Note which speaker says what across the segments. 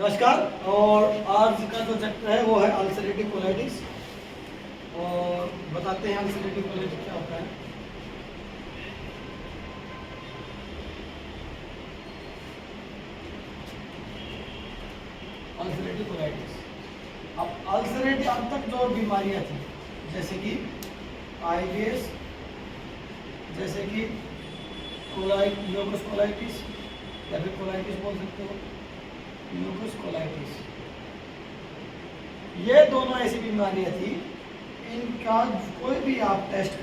Speaker 1: नमस्कार। और आज का जो चैप्टर है वो है अल्सरेटिव कोलाइटिस। और बताते हैं अल्सरेटिव कोलाइटिस क्या होता है। अल्सरेटिव कोलाइटिस, अब अल्सरेटिव अब तक जो बीमारियां थी जैसे कि आईबीएस, जैसे कि म्यूकस कोलाइटिस या फिर कोलाइटिस बोल सकते हो, म्यूकस कोलाइटिस, ये दोनों ऐसी बीमारियां थी। इनका कोई भी आप टेस्ट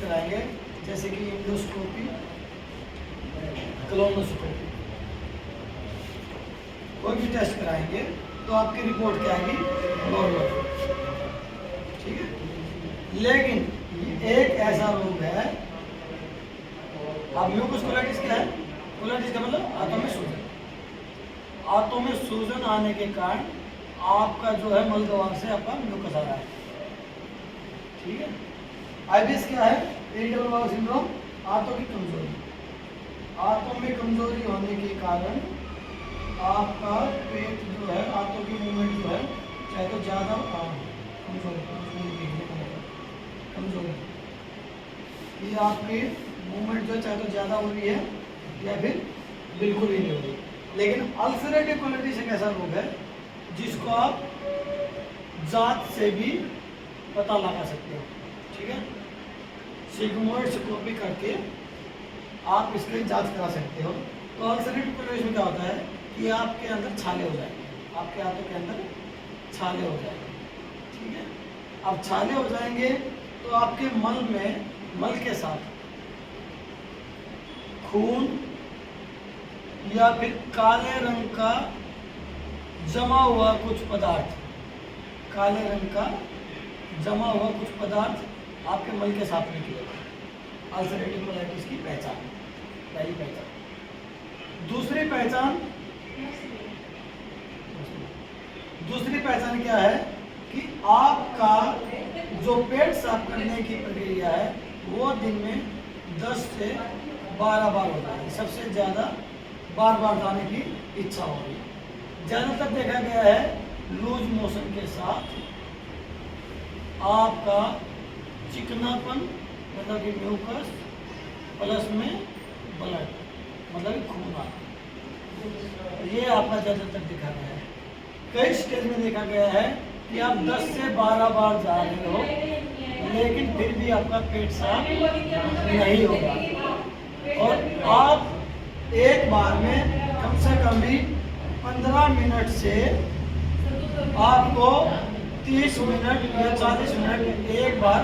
Speaker 1: कराएंगे जैसे कि इंडोस्कोपी, कोलोनोस्कोपी, कोई भी टेस्ट कराएंगे तो आपकी रिपोर्ट क्या आएगी? नॉर्मल। ठीक है, लेकिन एक ऐसा रोग है, अब म्यूकस कोलाइटिस क्या है? कोलाइटिस का मतलब आंतों में सूजन। आंतों में सूजन आने के कारण आपका जो है मलद्वार से आपका म्यूकस आ रहा है। ठीक है। आईबीएस क्या है? इरिटेबल बाउल सिंड्रोम, आंतों की कमजोरी। आंतों में कमजोरी होने के कारण आपका पेट जो है, आंतों की मूवमेंट जो है चाहे तो ज़्यादा कमजोरी, ये आपकी मूवमेंट जो चाहे तो ज़्यादा हो रही है या फिर बिल्कुल ही नहीं हो रही। लेकिन अल्सरेटिव कोलाइटिस एक ऐसा रोग है जिसको आप जांच से भी पता लगा सकते हो। ठीक है, सिग्मोइडोस्कोपी करके आप इसकी जांच करा सकते हो। तो अल्सरेटिव कोलाइटिस में क्या होता है कि आपके अंदर छाले हो जाएंगे, आपके हाथों के अंदर छाले हो जाएंगे। ठीक है, अब छाले हो जाएंगे तो आपके मल के साथ खून या फिर काले रंग का जमा हुआ कुछ पदार्थ, काले रंग का जमा हुआ कुछ पदार्थ आपके मल के साथ निकलेगा। अल्सरेटिव कोलाइटिस की पहचान, पहली पहचान। दूसरी पहचान क्या है कि आपका जो पेट साफ करने की प्रक्रिया है वो दिन में 10 से 12 बार होता है। सबसे ज़्यादा बार बार जाने की इच्छा होगी। ज़्यादातर देखा गया है लूज मोशन के साथ आपका चिकनापन मतलब कि म्यूकस प्लस में ब्लड मतलब कि खून आना, ये आपका ज़्यादातर देखा गया है। कई स्टेज में देखा गया है कि आप 10 से 12 बार जा रहे हो लेकिन फिर भी आपका पेट साफ नहीं होगा। और आप एक बार में कम से कम भी 15 मिनट से आपको 30 मिनट या 40 मिनट एक बार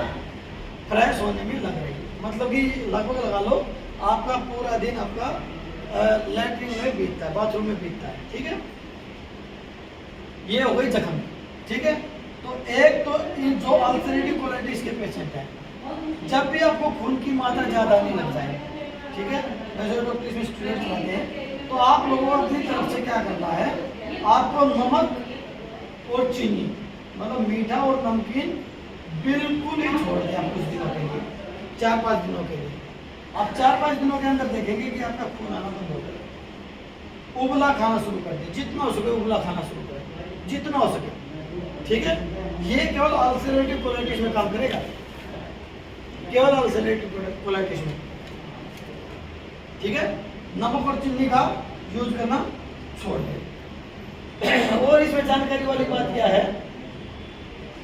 Speaker 1: फ्रेश होने में लग रही है। मतलब कि लगभग लगा लो आपका पूरा दिन आपका लैट्रिन में बीतता है, बाथरूम में बीतता है। ठीक है, ये हो गई जख्म। ठीक है, तो एक तो इन जो अल्सरेटिव कोलाइटिस के पेशेंट हैं, जब भी आपको खून की मात्रा ज़्यादा नहीं लग जाए, ठीक है, वैसे डॉक्टर इसमें स्टूडेंट्स रहते हैं, तो आप लोगों को अपनी तरफ से क्या करना है, आपको नमक और चीनी मतलब मीठा और नमकीन बिल्कुल ही छोड़ दें आप कुछ दिनों के लिए, 4-5 दिनों के लिए। आप 4-5 दिनों के अंदर देखेंगे कि आपका खून आना बंद हो गया। उबला खाना शुरू कर दें, जितना हो सके उबला खाना शुरू करें, जितना हो सके। ठीक है, ये केवल अल्सरेटिव कोलाइटिस में काम करेगा, केवल अल्सरेटिव कोलाइटिस में। ठीक है, नमक और चीनी का यूज करना छोड़ दें। और इसमें जानकारी वाली बात क्या है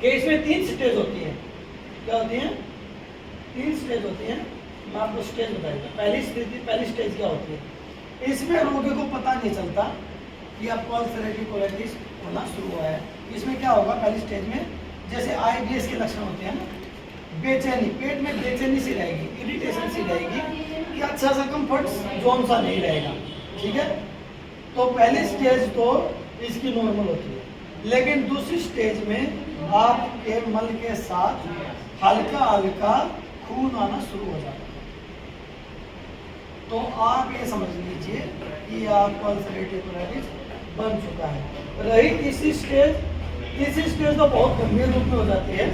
Speaker 1: कि इसमें 3 स्टेज होती है। क्या होती है? 3 स्टेज होती है। मैं आपको स्टेज बताऊंगा। पहली स्टेज क्या होती है? इसमें रोगी को पता नहीं चलता कि आपको अल्सरेटिव कोलाइटिस होना शुरू हुआ है। इसमें क्या होगा? पहली स्टेज में जैसे आईबीएस के लक्षण होते हैं ना, बेचैनी, पेट में बेचैनी सी रहेगी, इरिटेशन सी रहेगी कि अच्छा सा कंफर्ट जोन सा नहीं रहेगा। ठीक है, तो पहली स्टेज तो इसकी नॉर्मल होती है, लेकिन दूसरी स्टेज में आपके मल के साथ हल्का हल्का खून आना शुरू हो जाता है। तो आप ये समझ लीजिए कि आपका अल्सरेटिव कोलाइटिस बन चुका है। रही तीसरी स्टेज तो बहुत गंभीर रूप में हो जाती है।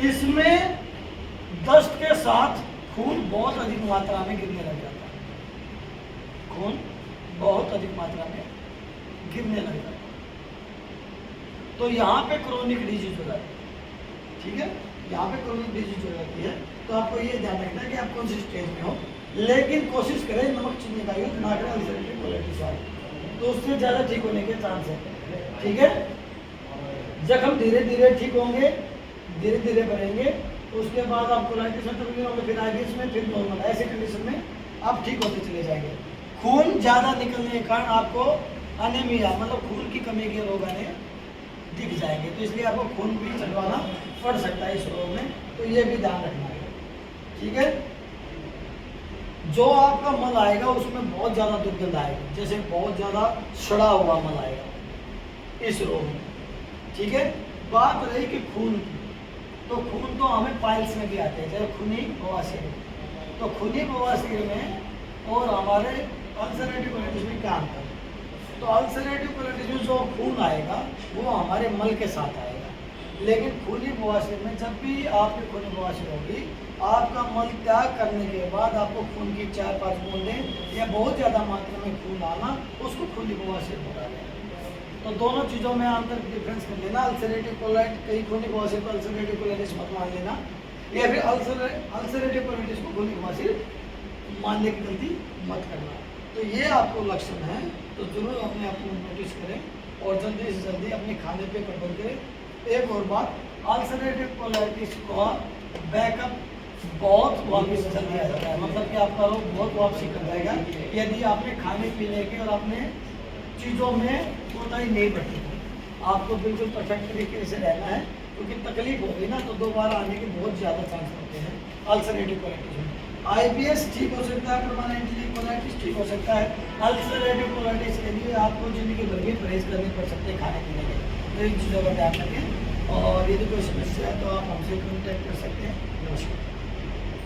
Speaker 1: इसमें दस्त के साथ खून बहुत अधिक मात्रा में गिरने लग जाता है। खून बहुत अधिक मात्रा में गिरने लग जाता है। तो यहाँ पे क्रोनिक डिजीज हो जाती है, ठीक है, यहाँ पे क्रोनिक डिजीज हो जाती है। तो आपको ये ध्यान रखना है कि आप कौन सी स्टेज में हो, लेकिन कोशिश करें नमक चीनी का यूज ना करें अल्सरेटिव कोलाइटिस वाले, तो उससे ज़्यादा ठीक होने के चांस है, ठीक है। जख्म धीरे धीरे ठीक होंगे, धीरे धीरे बढ़ेंगे, तो उसके बाद आप कोलाइटिस में तब्दील होंगे, फिर आइटिस में, फिर नॉर्मल, ऐसे कंडीशन में आप ठीक होते चले जाएंगे। खून ज़्यादा निकलने के कारण आपको अनेमिया मतलब खून की कमी के रोग आने दिख जाएंगे, तो इसलिए आपको खून भी चढ़वाना पड़ सकता है इस रोग में, तो ये भी ध्यान रखना है, ठीक है। जो आपका मल आएगा उसमें बहुत ज़्यादा दुर्गंध आएगी, जैसे बहुत ज़्यादा सड़ा हुआ मल आएगा इस रोग में, ठीक है। बात रही कि खून की, तो खून तो हमें पाइल्स में भी आते हैं, जैसे खूनी बवासीर, तो खूनी बवासीर में और हमारे अल्सरेटिव कोलाइटिस में क्या अंतर है? तो अल्सरेटिव कोलाइटिस में जो खून आएगा वो हमारे मल के साथ आएगा, लेकिन खूनी बवासीर में जब भी आपकी खूनी बवासीर होगी, आपका मल त्याग करने के बाद आपको खून की 4-5 बूंदें या बहुत ज़्यादा मात्रा में खून आना, उसको खूनी बवासीर बोला जाएगा। तो दोनों चीज़ों में अंतर डिफरेंस कर लेना। अल्सरेटिव कोलाइट कई खूनी बवासीर को अल्सरेटिव कोलाइटिस मत मान लेना, या फिर अल्सरेटिव कोलाइटिस को खूनी बवासीर मानने की गलती मत करना। तो ये आपको लक्षण है, तो जरूर अपने आप को नोटिस करें और जल्दी से जल्दी अपने खाने पे कंट्रोल करें। एक और बात, अल्सरेटिव कोलाइटिस का बैकअप बहुत वापस जल्दी आ जाता है, मतलब कि आपका रोग बहुत वापसी कर जाएगा यदि आपने खाने पीने के और अपने चीज़ों में कोताही नहीं बरती। आपको बिल्कुल परफेक्ट तरीके से रहना है, क्योंकि तकलीफ होगी ना तो दोबारा आने के बहुत ज़्यादा चांस होते हैं अल्सरेटिव कोलाइटिस में। IBS ठीक हो सकता है, परमानेंटली कोलाइटिस ठीक हो सकता है, अल्सरेटिव कोलाइटिस के लिए आपको जिंदगी भर भी परहेज करने पड़ सकते हैं खाने पीने के, तो इन चीज़ों का ध्यान रखें। और यदि कोई समस्या है तो आप हमसे कॉन्टैक्ट कर सकते हैं। नमस्कार।